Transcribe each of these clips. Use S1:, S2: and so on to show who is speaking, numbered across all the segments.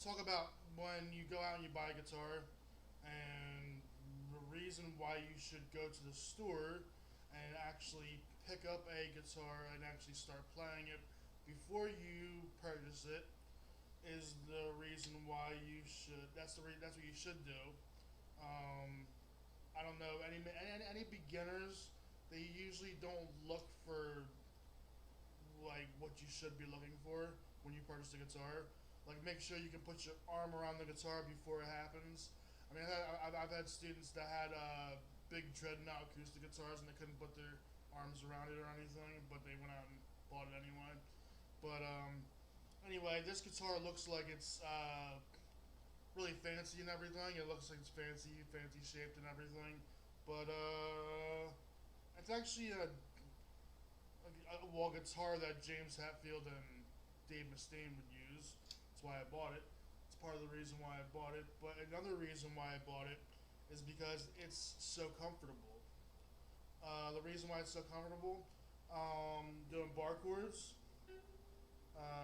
S1: talk about when you go out and you buy a guitar, and the reason why you should go to the store and actually pick up a guitar and actually start playing it before you purchase it is the reason why you should. That's what you should do. Um, I don't know any beginners. They usually don't look for like what you should be looking for when you purchase a guitar. Like make sure you can put your arm around the guitar before it happens. I mean, I've had students that had big dreadnought acoustic guitars and they couldn't put their arms around it or anything, but they went out and bought it anyway. But anyway, this guitar looks like it's really fancy and everything. It looks like it's fancy shaped and everything. But it's actually a wall guitar that James Hetfield and Dave Mustaine would use. That's why I bought it. It's part of the reason why I bought it. But another reason why I bought it is because it's so comfortable. The reason why it's so comfortable, doing bar chords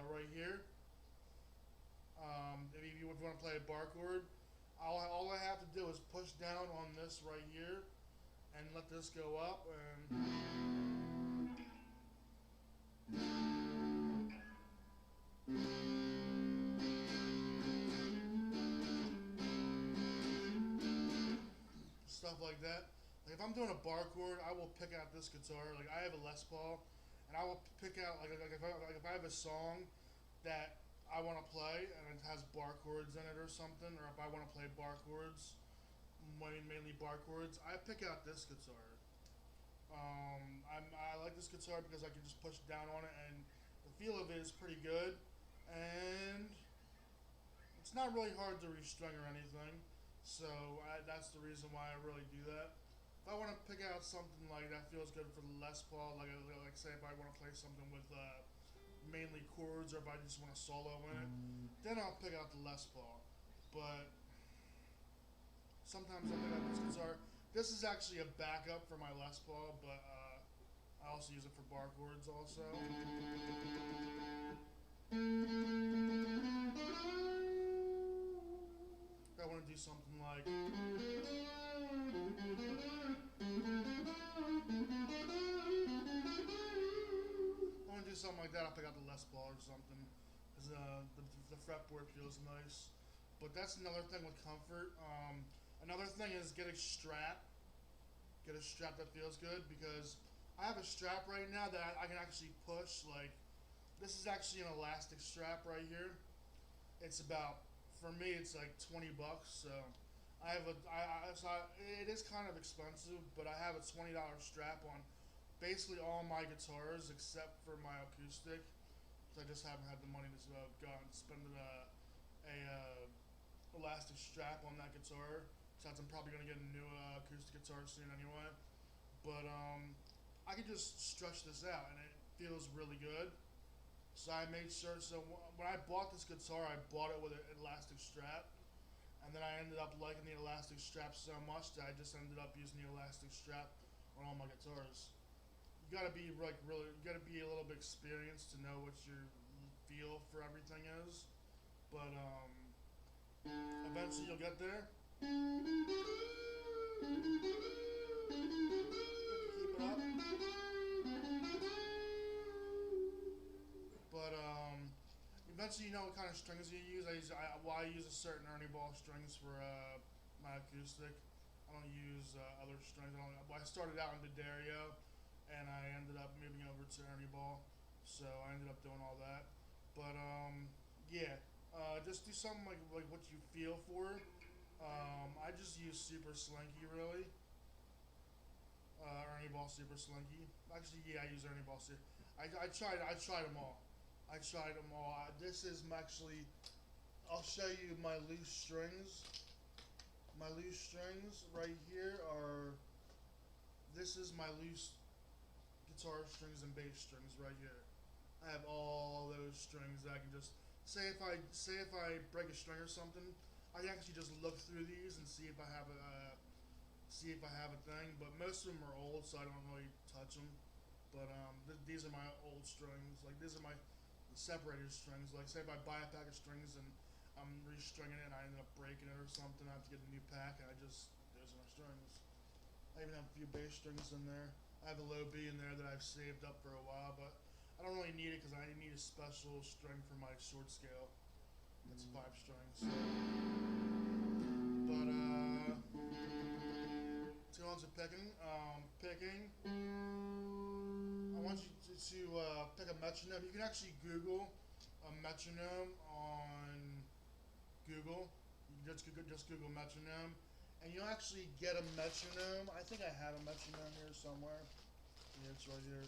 S1: right here. If you want to play a bar chord, all I have to do is push down on this right here and let this go up and stuff like that. Like if I'm doing a bar chord, I will pick out this guitar. Like I have a Les Paul, and I will pick out like if I have a song that I want to play and it has bar chords in it or something, or if I want to play bar chords, mainly bar chords, I pick out this guitar. I like this guitar because I can just push down on it and the feel of it is pretty good, and it's not really hard to restring or anything. So that's the reason why I really do that. If I want to pick out something like that feels good for the Les Paul, like say if I want to play something with mainly chords, or if I just want to solo in it, then I'll pick out the Les Paul. But sometimes I'll pick out this guitar. This is actually a backup for my Les Paul, but I also use it for bar chords also. If I want to do something like I want to do something like that, I'll pick out the Les Paul or something, because the fretboard feels nice. But that's another thing with comfort. Another thing is get a strap that feels good, because I have a strap right now that I can actually push. Like this is actually an elastic strap right here. It's about, for me it's like $20. So I have it is kind of expensive, but I have a $20 strap on basically all my guitars except for my acoustic. So I just haven't had the money to go out and spend a elastic strap on that guitar. Since I'm probably gonna get a new acoustic guitar soon anyway. But I can just stretch this out and it feels really good. So I made sure. So when I bought this guitar, I bought it with an elastic strap, and then I ended up liking the elastic strap so much that I just ended up using the elastic strap on all my guitars. You gotta be like really, you gotta be a little bit experienced to know what your feel for everything is. But eventually you'll get there. Keep it up. But eventually you know what kind of strings you use. I use a certain Ernie Ball strings for my acoustic. I don't use other strings. I started out in D'Addario, and I ended up moving over to Ernie Ball. So I ended up doing all that. But yeah, just do something like what you feel for. I just use Super Slinky really. Ernie Ball Super Slinky. Actually, yeah, I use Ernie Ball Super. I tried them all. I tried them all. This is actually. I'll show you my loose strings. My loose strings right here are. This is my loose guitar strings and bass strings right here. I have all those strings that I can just say if I break a string or something, I can actually just look through these and see if I have a thing. But most of them are old, so I don't really touch them. But these are my old strings. Like these are my separated strings. Like say if I buy a pack of strings and I'm restringing it and I ended up breaking it or something. I have to get a new pack and there's no strings. I even have a few bass strings in there. I have a low B in there that I've saved up for a while, but I don't really need it because I need a special string for my short scale. That's 5 strings. But to go on to picking. Picking. I want you to pick a metronome. You can actually Google a metronome on Google. You can just Google metronome, and you'll actually get a metronome. I think I have a metronome here somewhere. Yeah, it's right here.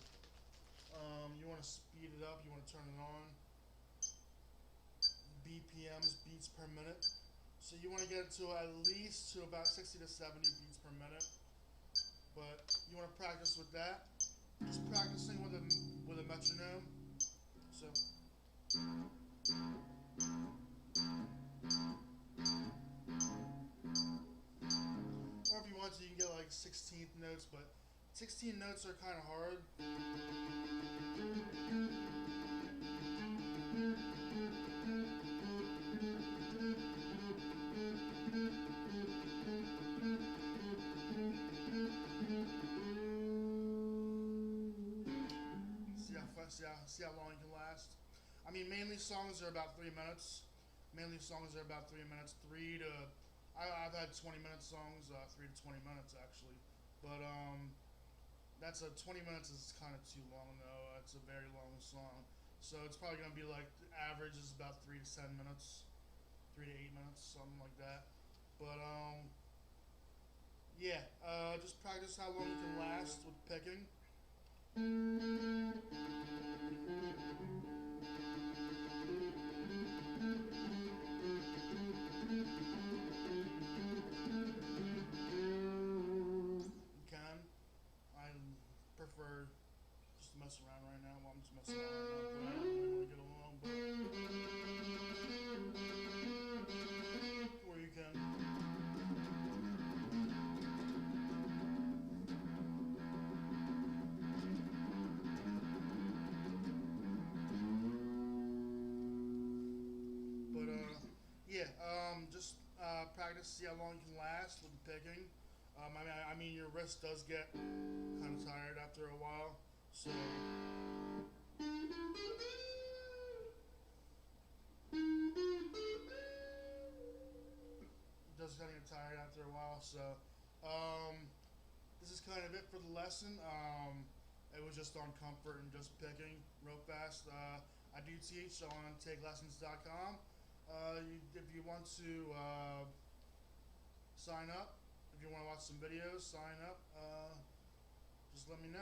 S1: You want to speed it up. You want to turn it on. BPMs, beats per minute. So you want to get it to at least to about 60 to 70 beats per minute. But you want to practice with that. Just practicing with a metronome. So. Or if you want to, you can get like 16th notes, but 16 notes are kind of hard. See how long you can last. I mean, mainly songs are about 3 minutes. Mainly songs are about 3 minutes. I've had 20-minute songs, 3 to 20 minutes actually. But that's 20 minutes is kind of too long though. It's a very long song. So it's probably gonna be like the average is about 3 to 7 minutes, 3 to 8 minutes, something like that. But yeah, just practice how long you can last with picking. I prefer just to mess around right now. Well, I'm just messing around right now, but I don't really want to get along. But or you can. But yeah, just practice, see how long you can last with picking. I mean, your wrist does get kind of tired after a while, so. It does kind of get tired after a while, so. This is kind of it for the lesson. It was just on comfort and just picking real fast. I do teach on takelessons.com. If you want to sign up, if you want to watch some videos, sign up. Just let me know.